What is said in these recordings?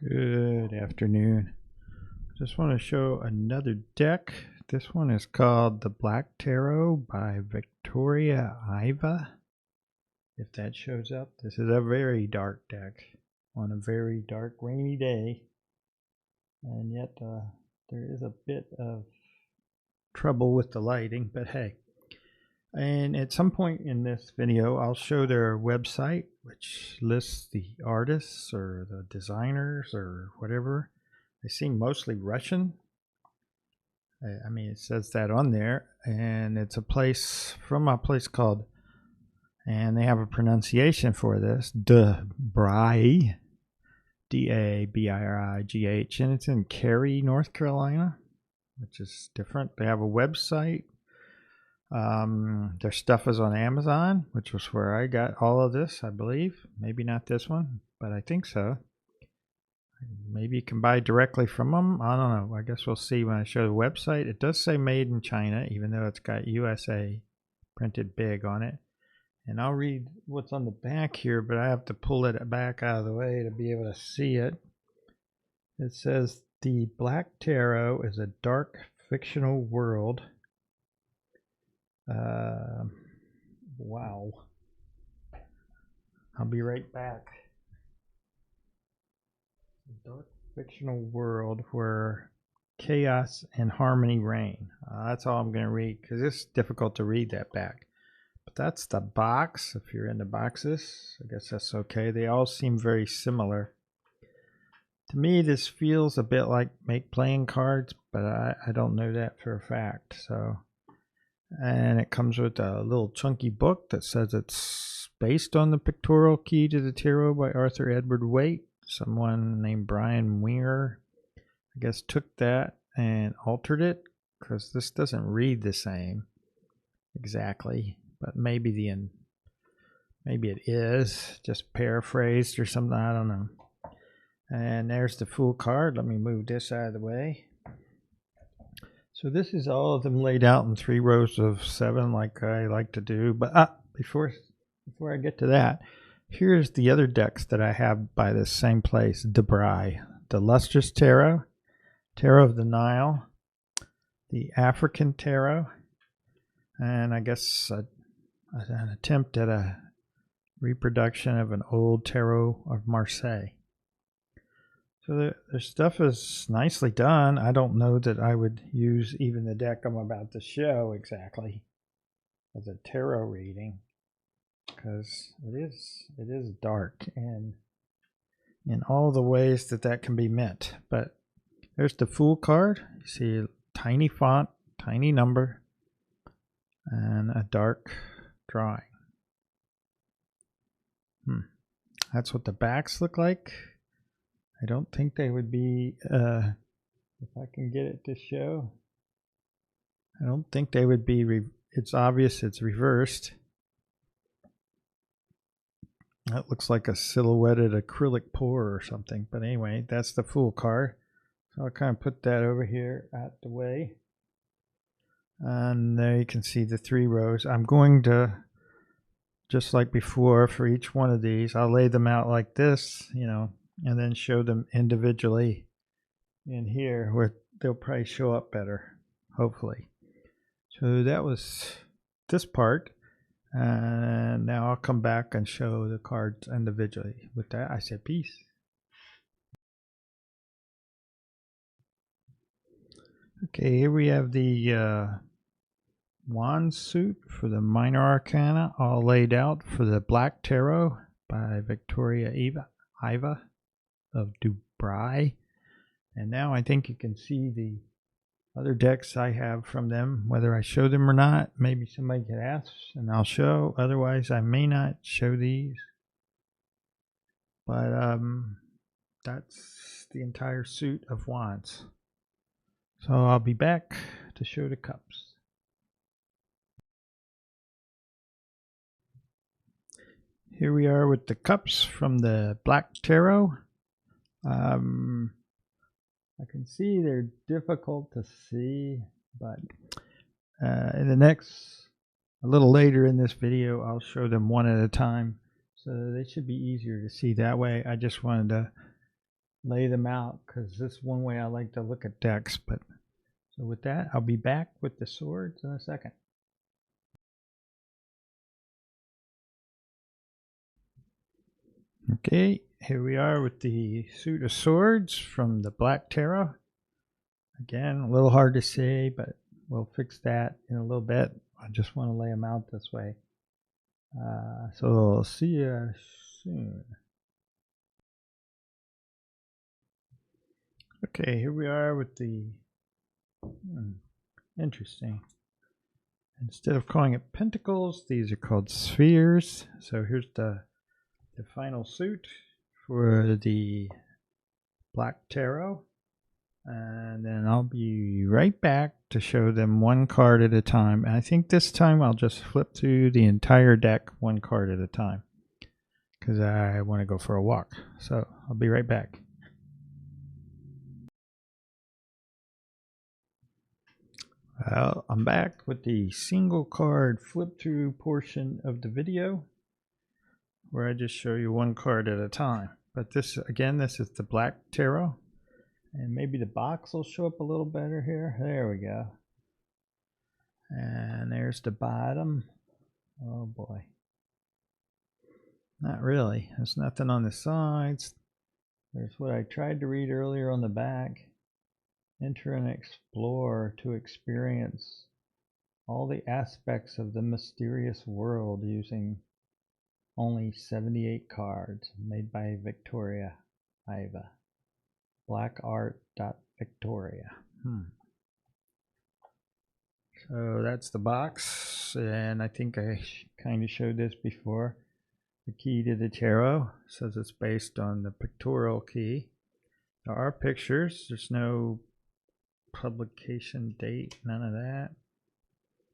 Good afternoon. Just want to show another deck. This one is called the Black Tarot by Victoria Iva. If that shows up, this is a very dark deck on a very dark rainy day. And yet there is a bit of trouble with the lighting, but hey. And at some point in this video, I'll show their website, which lists the artists or the designers or whatever. They seem mostly Russian. I mean, it says that on there. And it's a place from a place called, and they have a pronunciation for this, Brigh, D-A-B-I-R-I-G-H. And it's in Cary, North Carolina, which is different. They have a website. Their stuff is on Amazon, which was where I got all of this, I believe. Maybe not this one, but I think so. Maybe you can buy directly from them. I don't know. I guess we'll see when I show the website. It does say made in China, even though it's got USA printed big on it. And I'll read what's on the back here, but I have to pull it back out of the way to be able to see it. It says, "The Black Tarot is a dark fictional world." Wow. I'll be right back. A dark fictional world where chaos and harmony reign. That's all I'm going to read because it's difficult to read that back. But that's the box. If you're into boxes, I guess that's okay. They all seem very similar. To me, this feels a bit like playing cards, but I don't know that for a fact. So. And it comes with a little chunky book that says it's based on the Pictorial Key to the Tarot by Arthur Edward Waite. Someone named Brian Winger, I guess, took that and altered it because this doesn't read the same exactly, but maybe it is just paraphrased or something. I don't know. And there's the Fool card. Let me move this out of the way. So this is all of them laid out in 3 rows of 7 like I like to do. But before I get to that, here's the other decks that I have by the same place. Brigh, the Lustrous Tarot, Tarot of the Nile, the African Tarot, and I guess an attempt at a reproduction of an old Tarot of Marseille. So the stuff is nicely done. I don't know that I would use even the deck I'm about to show exactly as a tarot reading because it is dark and in all the ways that can be meant. But there's the Fool card. You see tiny font, tiny number, and a dark drawing. That's what the backs look like. I don't think they would be, if I can get it to show, I don't think they would be, it's obvious it's reversed. That looks like a silhouetted acrylic pour or something. But anyway, that's the Fool card. So I'll kind of put that over here out the way. And there you can see the 3 rows. I'm going to, just like before, for each one of these, I'll lay them out like this, you know, and then show them individually in here where they'll probably show up better, hopefully. So that was this part, and now I'll come back and show the cards individually. With that, I say peace. Okay, here we have the wand suit for the Minor Arcana, all laid out for the Black Tarot by Victoria Iva of Brigh. And now I think you can see the other decks I have from them, whether I show them or not. Maybe somebody could ask and I'll show. Otherwise, I may not show these. But that's the entire suit of wands. So I'll be back to show the cups. Here we are with the cups from the Black Tarot. I can see they're difficult to see, but in the next, a little later in this video, I'll show them one at a time. So they should be easier to see that way. I just wanted to lay them out, because this is one way I like to look at decks. But so with that, I'll be back with the swords in a second. Okay, here we are with the suit of swords from the Black Tarot. Again, a little hard to see, but we'll fix that in a little bit. I just want to lay them out this way. So I'll see you soon. Okay, here we are with the interesting. Instead of calling it pentacles, these are called spheres. So here's the final suit for the Black Tarot. And then I'll be right back to show them one card at a time. And I think this time I'll just flip through the entire deck one card at a time, because I want to go for a walk. So I'll be right back. Well, I'm back with the single card flip through portion of the video, where I just show you one card at a time. But this, again, this is the Black Tarot. And maybe the box will show up a little better here. There we go. And there's the bottom. Oh boy. Not really. There's nothing on the sides. There's what I tried to read earlier on the back. Enter and explore to experience all the aspects of the mysterious world using only 78 cards, made by Victoria Iva. blackart.victoria. So that's the box, and I think I kind of showed this before. The key to the tarot says it's based on the pictorial key. There are pictures. There's no publication date, none of that.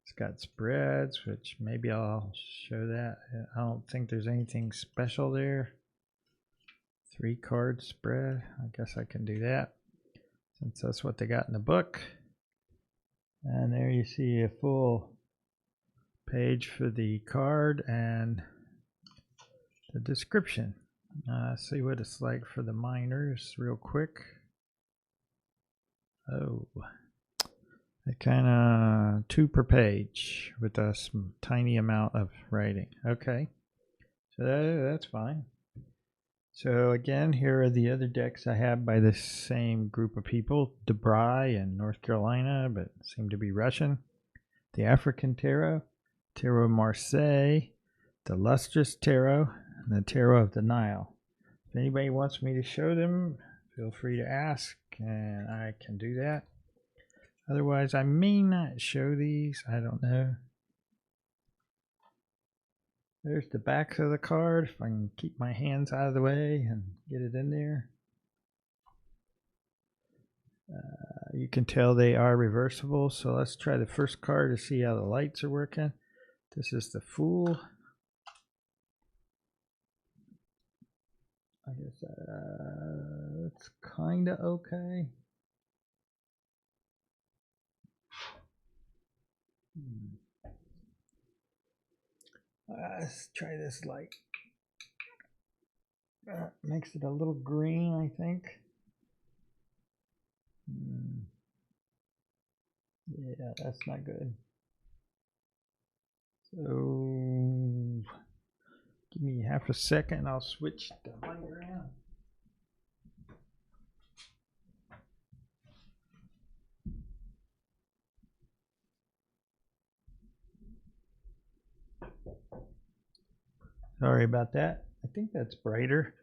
It's got spreads, which maybe I'll show that. I don't think there's anything special there. 3-card spread. I guess I can do that, since that's what they got in the book. And there you see a full page for the card and the description. See what it's like for the minors real quick. Oh, they kind of 2 per page with a tiny amount of writing. Okay, so that's fine. So again, here are the other decks I have by the same group of people, the Brigh in North Carolina, but seem to be Russian. The African Tarot, Tarot Marseille, the Lustrous Tarot, and the Tarot of the Nile. If anybody wants me to show them, feel free to ask, and I can do that. Otherwise, I may not show these. I don't know. There's the back of the card, if I can keep my hands out of the way and get it in there. You can tell they are reversible, so let's try the first card to see how the lights are working. This is the Fool. I guess it's kind of okay. Let's try this light. Makes it a little green, I think. Yeah, that's not good. So give me half a second, I'll switch the light around. Sorry about that. I think that's brighter.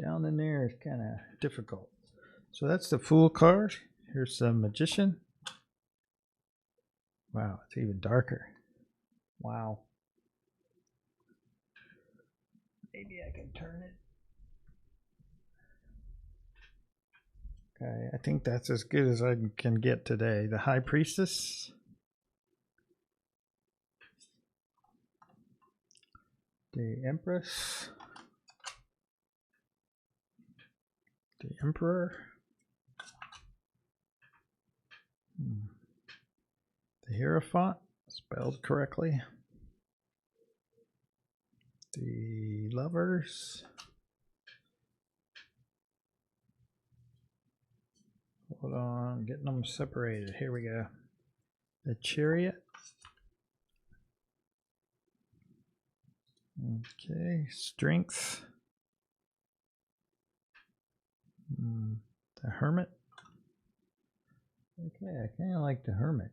Down in there is kind of difficult. So that's the Fool card. Here's the Magician. Wow, it's even darker. Wow. Maybe I can turn it. Okay, I think that's as good as I can get today. The High Priestess. The Empress. The Emperor. The Hierophant, spelled correctly. The Lovers. Hold on, getting them separated. Here we go. The chariot. Okay, strength. The hermit. Okay, I kind of like the hermit.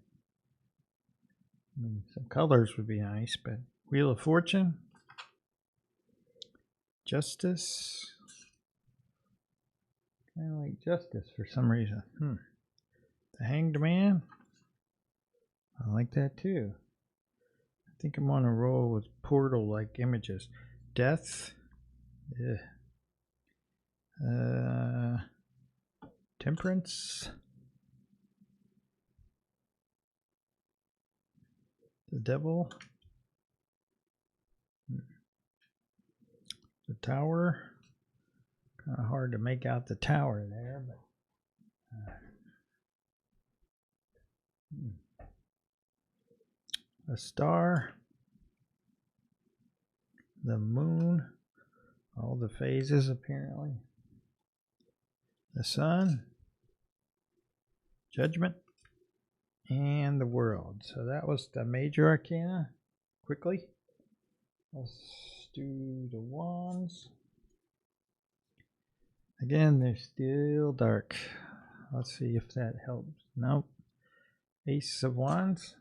Some colors would be nice, but Wheel of Fortune. Justice. Kind of like Justice for some reason. The Hanged Man. I like that too. I think I'm on a roll with portal-like images. Death. Temperance. The Devil. The Tower. Kind of hard to make out the tower there, but a star, the moon, all the phases apparently, the sun, judgment, and the world. So that was the major arcana. Quickly, let's do the wands. Again, they're still dark. Let's see if that helps. Nope. Ace of Wands.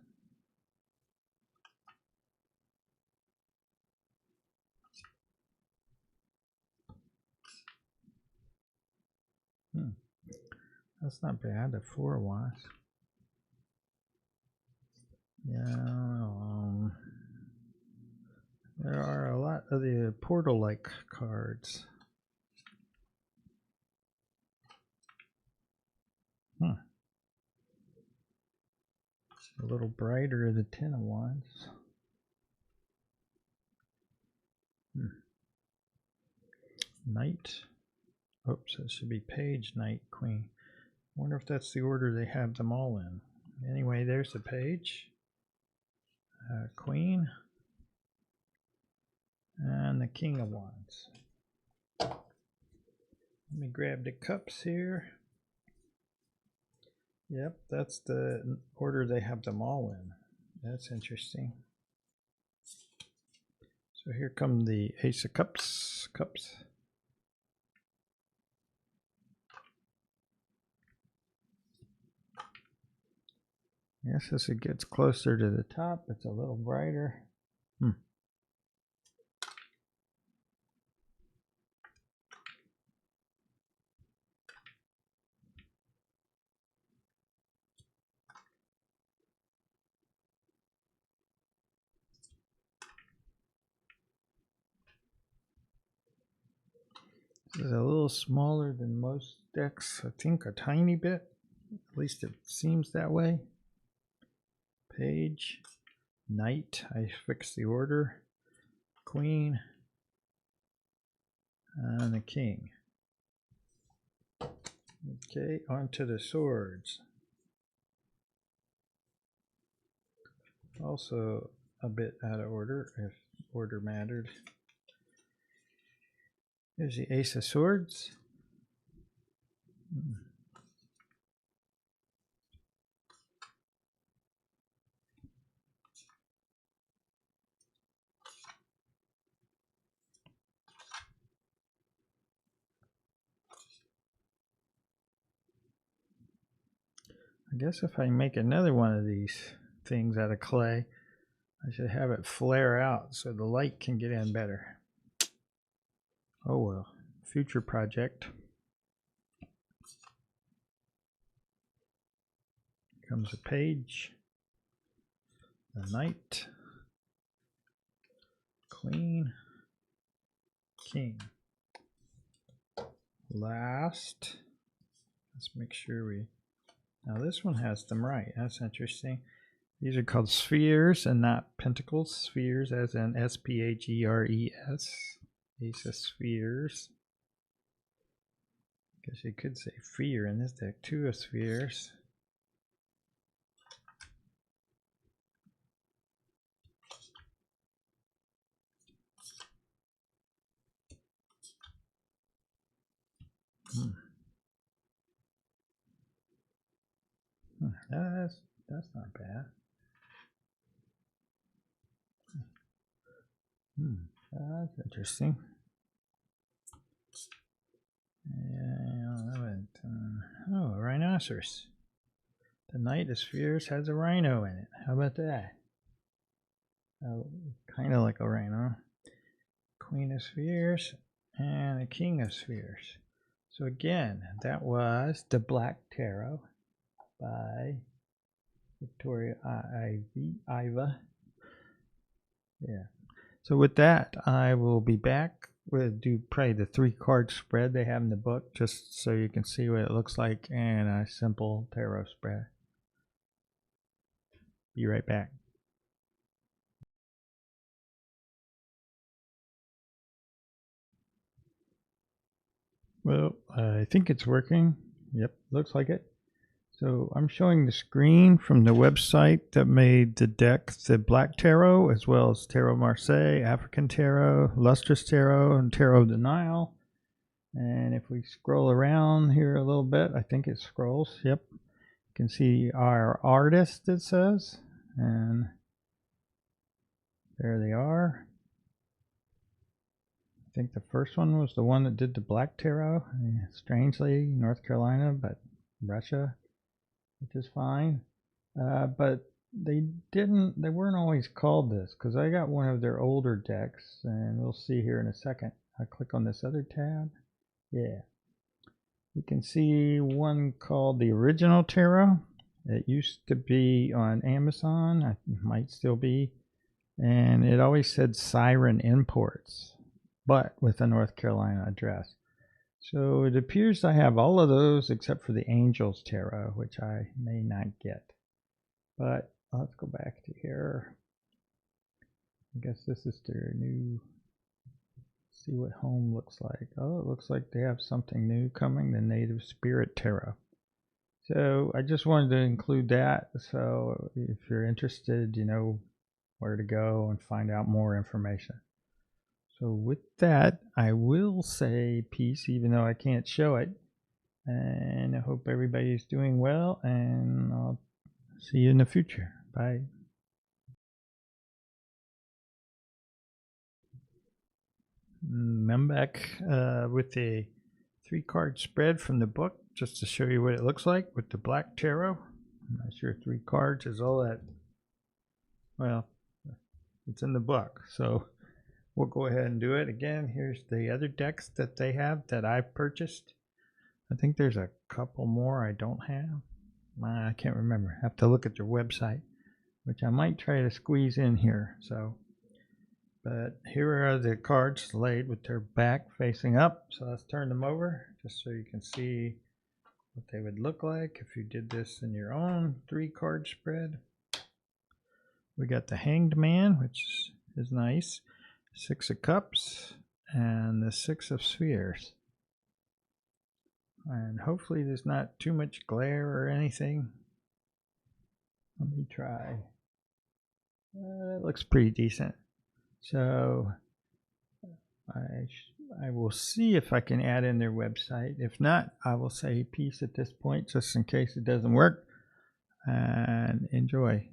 That's not bad. The Four of Wands. Yeah. There are a lot of the portal-like cards. A little brighter, the Ten of Wands. Knight. Oops, that should be Page, Knight, Queen. Wonder if that's the order they have them all in. Anyway, there's the Page. Queen. And the King of Wands. Let me grab the cups here. Yep, that's the order they have them all in. That's interesting. So here come the Ace of Cups. Yes, as it gets closer to the top, it's a little brighter. This is a little smaller than most decks, I think a tiny bit. At least it seems that way. Page, Knight, I fixed the order. Queen, and the King. Okay, on to the swords. Also a bit out of order, if order mattered. Here's the Ace of Swords. I guess if I make another one of these things out of clay, I should have it flare out so the light can get in better. Oh well, future project. Comes a Page, the Knight, Queen, King. Last, let's make sure we, now this one has them right. That's interesting. These are called spheres and not pentacles. Spheres as in S-P-H-E-R-E-S. Ace of Spheres. Guess you could say fear in this deck. Two of Spheres. That's not bad. That's interesting. Oh, a rhinoceros. The Knight of Spheres has a rhino in it. How about that? Oh, kind of like a rhino. Queen of Spheres and a King of Spheres. So again, that was The Black Tarot by Victoria Iva. Yeah. So with that, I will be back. We'll do probably the 3-card spread they have in the book, just so you can see what it looks like in a simple tarot spread. Be right back. Well, I think it's working. Yep, looks like it. So I'm showing the screen from the website that made the deck, the Black Tarot, as well as Tarot Marseille, African Tarot, Lustrous Tarot, and Tarot of the Nile. And if we scroll around here a little bit, I think it scrolls. Yep. You can see our artist, it says. And there they are. I think the first one was the one that did the Black Tarot. Strangely, North Carolina, but Russia, which is fine. But they weren't always called this, because I got one of their older decks, and we'll see here in a second. I click on this other tab. Yeah. You can see one called the Original Tarot. It used to be on Amazon. It might still be. And it always said Siren Imports, but with a North Carolina address. So it appears I have all of those except for the Angels Tarot, which I may not get. But let's go back to here. I guess this is their new, see what home looks like. Oh, it looks like they have something new coming, the Native Spirit Tarot. So I just wanted to include that. So if you're interested, you know where to go and find out more information. So with that, I will say peace, even though I can't show it. And I hope everybody's doing well, and I'll see you in the future. Bye. I'm back with a 3-card spread from the book, just to show you what it looks like with the Black Tarot. I'm not sure 3 cards is all that. Well, it's in the book, so we'll go ahead and do it. Again, here's the other decks that they have that I've purchased. I think there's a couple more I don't have. I can't remember. I have to look at their website, which I might try to squeeze in here. But here are the cards laid with their back facing up. So let's turn them over just so you can see what they would look like if you did this in your own 3-card spread. We got the Hanged Man, which is nice. 6 of Cups and the 6 of Spheres. And hopefully there's not too much glare or anything. Let me try. It looks pretty decent. So I will see if I can add in their website. If not, I will say peace at this point, just in case it doesn't work. And enjoy.